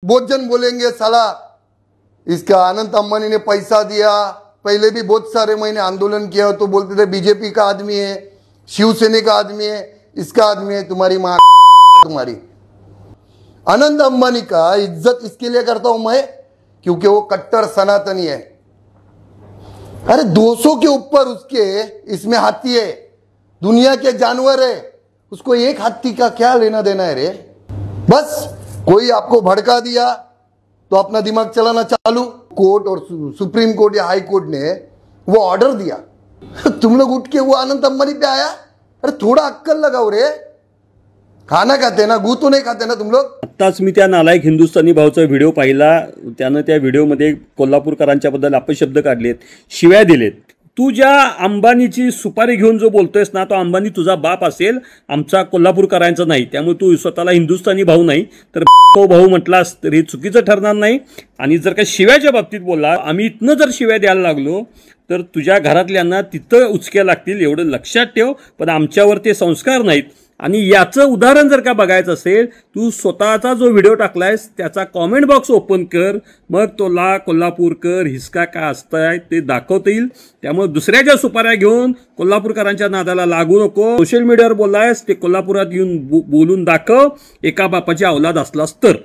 बहुत जन बोलेंगे साला इसका अनंत अंबानी ने पैसा दिया, पहले भी बहुत सारे महीने आंदोलन किया तो बोलते थे बीजेपी का आदमी है, शिवसेना का आदमी है, इसका आदमी है। तुम्हारी माँ तुम्हारी अनंत अंबानी का इज्जत इसके लिए करता हूं मैं क्योंकि वो कट्टर सनातनी है। अरे 200 के ऊपर उसके इसमें हाथी है, दुनिया के जानवर है, उसको एक हाथी का क्या लेना देना है रे। बस कोई आपको भड़का दिया तो अपना दिमाग चलाना चालू। कोर्ट और सुप्रीम कोर्ट या हाई कोर्ट ने वो ऑर्डर दिया, तुम लोग उठ के वो अनंत अंबानी पे आया। अरे थोड़ा अक्कल लगाओ रे, खाना खाते ना, गू तो नाही खाते ना तुम लोग। आत्ताच मी त्या नालायक हिंदुस्थानी भाऊचा व्हिडिओ पाहिला, त्यानं त्या व्हिडिओमध्ये कोल्हापूरकरांच्या बद्दल अपशब्द काढलेत, शिव्या दिलेत। तू ज्या अंबानीची सुपारी घेऊन जो बोलतोयस ना, तो अंबानी तुझा बाप असेल, आमचा कोल्हापूरकरांचा नाही। त्यामुळे तू स्वतःला हिंदुस्थानी भाऊ नाही तर भाऊ म्हटलास तरी चुकीचं ठरणार नाही। आणि जर का शिव्याच्या बाबतीत बोलला, आम्ही इथनं जर शिव्या द्यायला लागलो तर तुझ्या घरातल्यांना तिथं उचक्या लागतील, एवढं लक्षात ठेव। पण आमच्यावर ते संस्कार नाहीत। आणि याचं उदाहरण जर का बघायचं असेल, तू स्वतःचा जो व्हिडिओ टाकलायस त्याचा कमेंट बॉक्स ओपन कर, मग तुला कोल्हापूरकर हिसका का असताय ते दाखवता येईल। त्यामुळे दुसऱ्याच्या सुपाऱ्या घेऊन कोल्हापूरकरांच्या नादाला लागू नको। सोशल मीडियावर बोललायस ते कोल्हापुरात येऊन बोलून दाखव, एका बापाची औलाद असलास तर।